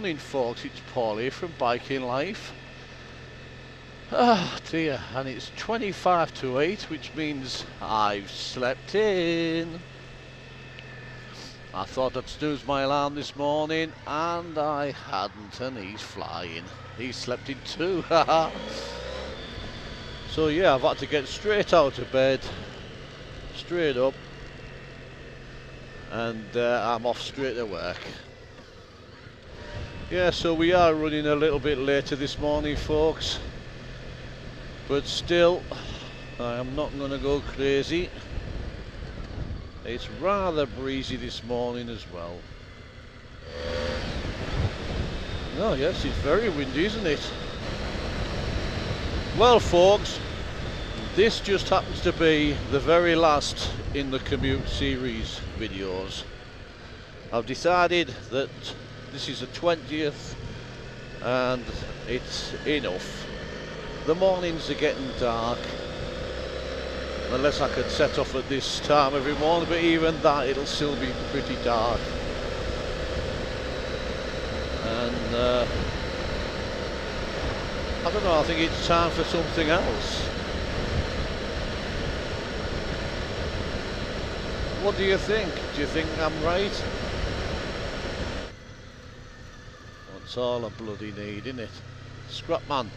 morning, folks. It's Paulie from Biking Life. Ah, dear, and it's 25 to 8, which means I've slept in. I thought I'd snooze my alarm this morning, and I hadn't, and he's flying. He slept in too, haha. So yeah, I've had to get straight out of bed, straight up, and I'm off straight to work. Yeah, so we are running a little bit later this morning, folks, but still I am not going to go crazy. It's rather breezy this morning as well. Oh yes, it's very windy, isn't it? Well, folks, this just happens to be the very last in the Commute series videos. I've decided that this is the 20th and it's enough. The mornings are getting dark, unless I could set off at this time every morning, but even that, it'll still be pretty dark. And I don't know, I think it's time for something else. What do you think? Do you think I'm right? That's all I bloody need, innit? Scrap man.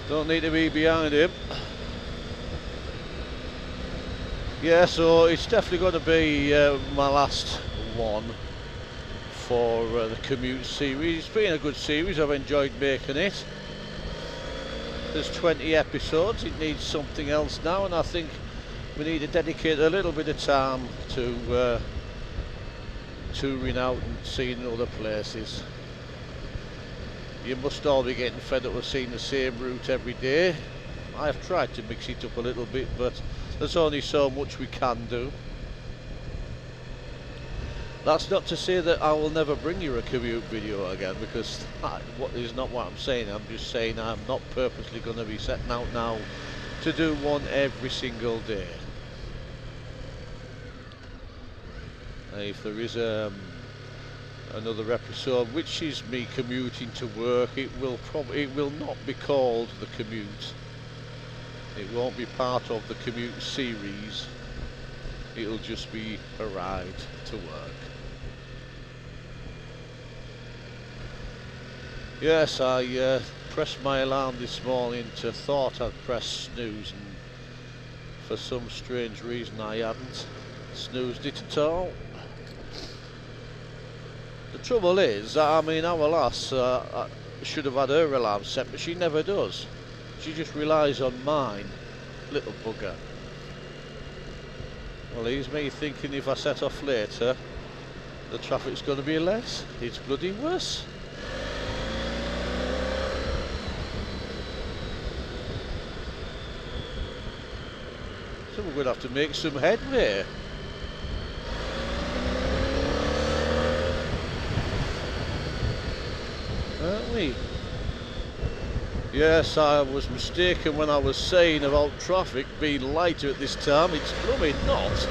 Don't need to be behind him. Yeah, so it's definitely going to be my last one for the Commute series. It's been a good series, I've enjoyed making it. There's 20 episodes, it needs something else now, and I think we need to dedicate a little bit of time to touring out and seeing other places. You must all be getting fed up with seeing the same route every day. I've tried to mix it up a little bit, but there's only so much we can do. That's not to say that I will never bring you a commute video again, because that is not what I'm saying. I'm just saying I'm not purposely going to be setting out now to do one every single day. If there is another episode which is me commuting to work, it will not be called The Commute. It won't be part of the Commute series. It'll just be a ride to work. Yes, I pressed my alarm this morning to thought I'd press snooze, and for some strange reason I hadn't snoozed it at all. The trouble is, I mean, our lass should have had her alarm set, but she never does. She just relies on mine. Little bugger. Well, leaves me thinking if I set off later, the traffic's going to be less. It's bloody worse. So we're going to have to make some headway. Aren't we? Yes, I was mistaken when I was saying about traffic being lighter at this time. It's blooming not.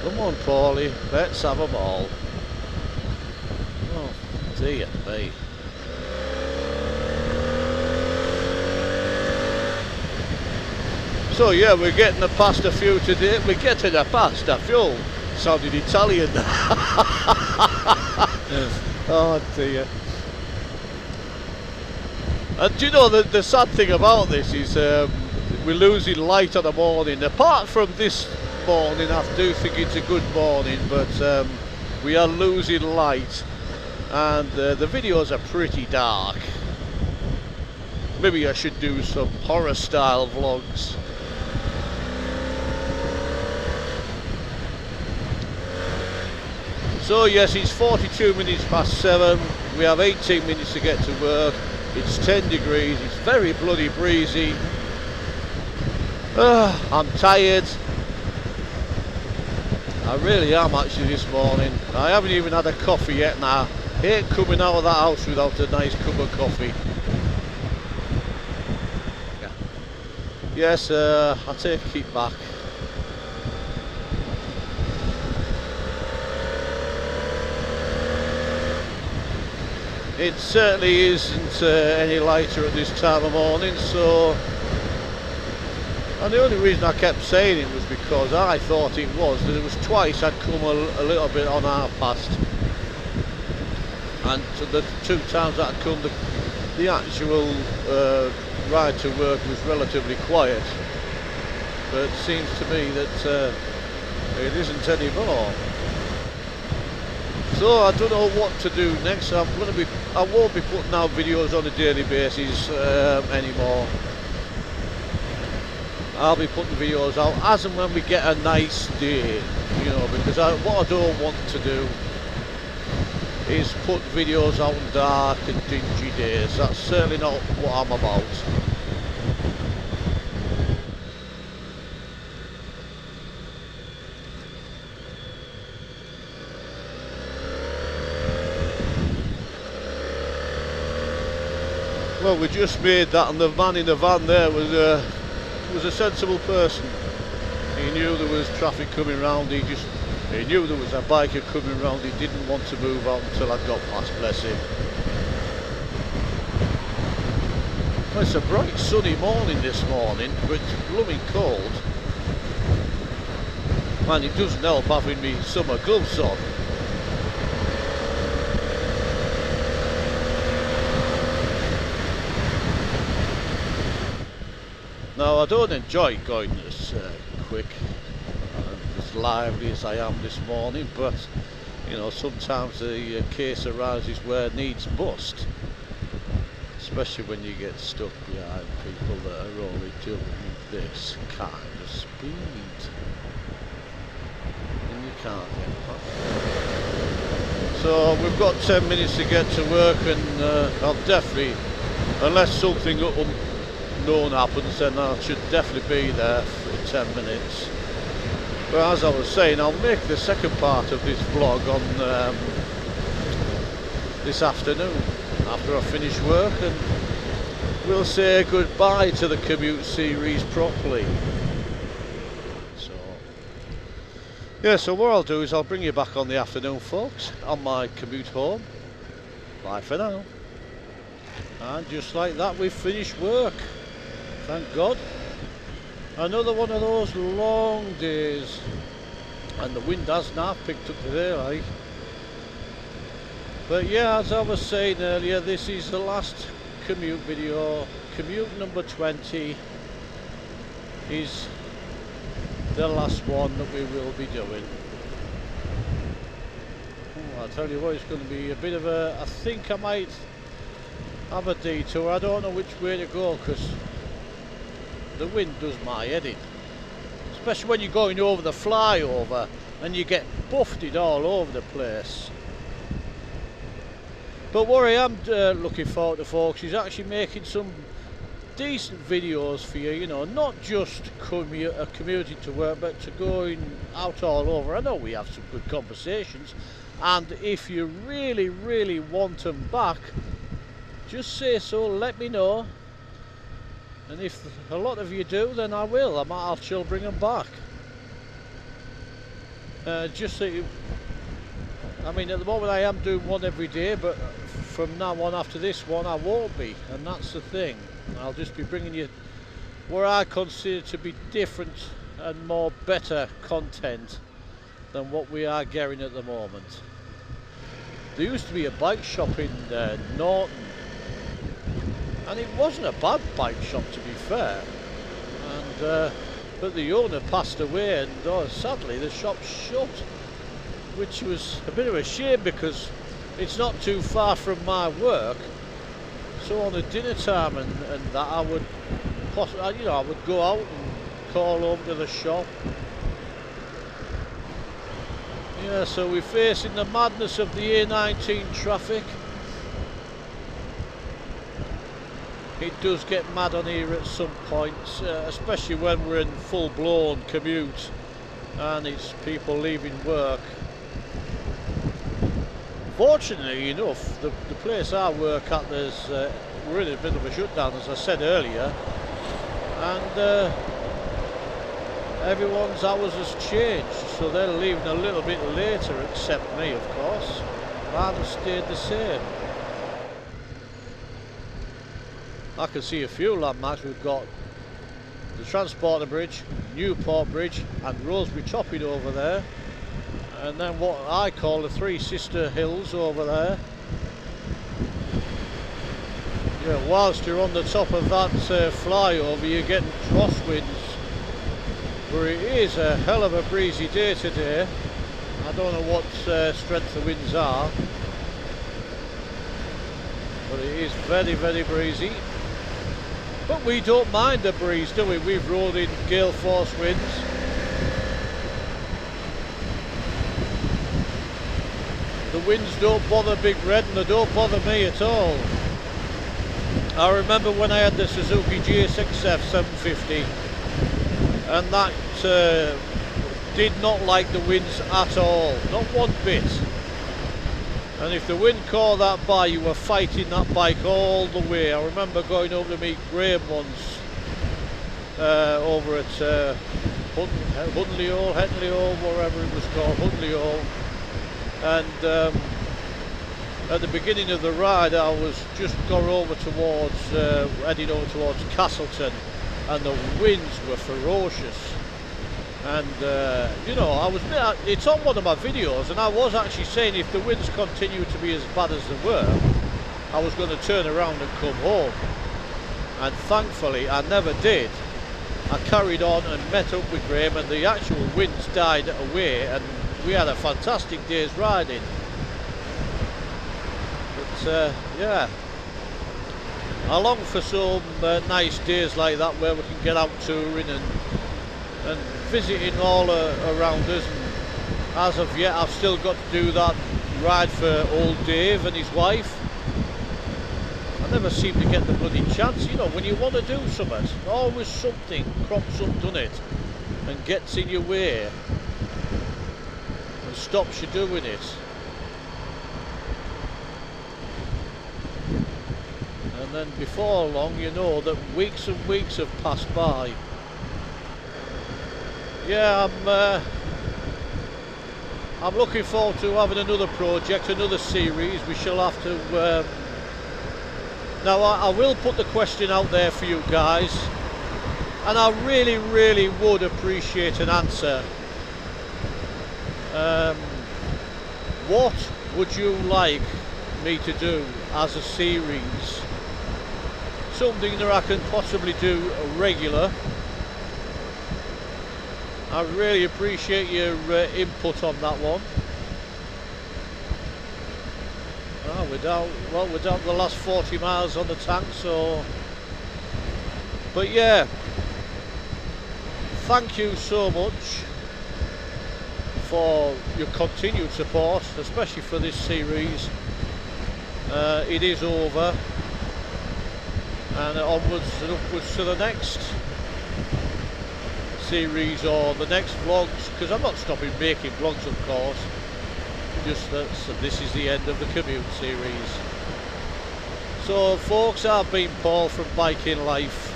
Come on, Paulie, let's have them all. Oh, dear me. So yeah, we're getting a pasta few today. We're getting a pasta few. Sounded Italian. Oh dear. And do you know, the sad thing about this is we're losing light on the morning. Apart from this morning, I do think it's a good morning, but we are losing light, and the videos are pretty dark. Maybe I should do some horror style vlogs. So yes, it's 42 minutes past 7. We have 18 minutes to get to work. It's 10 degrees. It's very bloody breezy. I'm tired. I really am actually this morning. I haven't even had a coffee yet, and I hate coming out of that house without a nice cup of coffee. Yeah. Yes, I take it back. It certainly isn't any lighter at this time of morning, so... And the only reason I kept saying it was because I thought it was, that it was twice I'd come a little bit on half past. And the 2 times that I'd come, the actual ride to work was relatively quiet. But it seems to me that it isn't anymore. So I don't know what to do next. I won't be putting out videos on a daily basis anymore. I'll be putting videos out as and when we get a nice day, you know, because what I don't want to do is put videos out on dark and dingy days. That's certainly not what I'm about. Well, we just made that, and the man in the van there was a sensible person. He knew there was traffic coming round. He knew there was a biker coming round. He didn't want to move out until I got past. Bless him. Well, it's a bright sunny morning this morning, but it's blooming cold. Man, it doesn't help having me summer gloves on. Now, I don't enjoy going as quick and as lively as I am this morning, but you know, sometimes the case arises where needs must, especially when you get stuck behind people that are only doing this kind of speed, and you can't get past. So we've got 10 minutes to get to work, and I'll definitely, unless something unknown happens, then I should definitely be there for 10 minutes. But as I was saying, I'll make the second part of this vlog on this afternoon after I finish work, and we'll say goodbye to the commute series properly. So yeah, so what I'll do is I'll bring you back on the afternoon, folks, on my commute home. Bye for now. And just like that, we've finished work. Thank God. Another one of those long days, and the wind has now picked up today, like. But yeah, as I was saying earlier, this is the last commute video. Commute number 20 is the last one that we will be doing. I'll tell you what, it's going to be a bit of a... I think I might have a detour. I don't know which way to go, because the wind does my head in, especially when you're going over the flyover and you get buffeted all over the place. But what I am looking forward to, folks, is actually making some decent videos for you, you know, not just commuting to work, but to going out all over. I know we have some good conversations, and if you really, really want them back, just say so, let me know. And if a lot of you do, then I will. I'll still bring them back. Just so you... I mean, at the moment I am doing one every day, but from now on after this one I won't be. And that's the thing. I'll just be bringing you what I consider to be different and more better content than what we are getting at the moment. There used to be a bike shop in Norton, and it wasn't a bad bike shop, to be fair, and but the owner passed away, and sadly the shop's shut, which was a bit of a shame because it's not too far from my work. So on a dinner time and that, I would you know, I would go out and call over to the shop. Yeah, so we're facing the madness of the A19 traffic. it does get mad on here at some points, especially when we're in full-blown commute and it's people leaving work. Fortunately enough, the place I work at, we're in a bit of a shutdown, as I said earlier, and everyone's hours has changed, so they're leaving a little bit later, except me, of course. Mine has stayed the same. I can see a few landmarks. We've got the Transporter Bridge, Newport Bridge and Rosebery Topping over there, and then what I call the Three Sister Hills over there. Yeah, whilst you're on the top of that flyover, you're getting crosswinds, but it is a hell of a breezy day today. I don't know what strength the winds are, but it is very, very breezy. But we don't mind the breeze, do we? We've rode in gale force winds. The winds don't bother Big Red, and they don't bother me at all. I remember when I had the Suzuki GSXF 750, and that did not like the winds at all, not one bit. And if the wind caught that by, you were fighting that bike all the way. I remember going over to meet Graham once, over at Huntley Hall, wherever it was called, Huntley Hall. And at the beginning of the ride, I was just heading over towards Castleton, and the winds were ferocious. And you know, it's on one of my videos, and I was actually saying if the winds continued to be as bad as they were, I was going to turn around and come home. And thankfully I never did. I carried on and met up with Graham, and the actual winds died away, and we had a fantastic day's riding. But yeah, I long for some nice days like that where we can get out touring and visiting all around us. And as of yet, I've still got to do that ride for old Dave and his wife. I never seem to get the bloody chance. You know, when you want to do something, always something crops up, doesn't it, and gets in your way and stops you doing it. And then before long, you know that weeks and weeks have passed by. Yeah, I'm looking forward to having another project, another series. We shall have to. Now, I will put the question out there for you guys, and I really, really would appreciate an answer. What would you like me to do as a series? Something that I can possibly do regular. I really appreciate your input on that one. We're down to the last 40 miles on the tank, so. But yeah, thank you so much for your continued support, especially for this series. It is over, and onwards and upwards to the next series or the next vlogs, because I'm not stopping making vlogs, of course. Just that, so this is the end of the commute series. So folks, I've been Paul from Biking Life.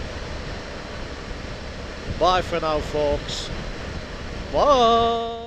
Bye for now, folks. Bye.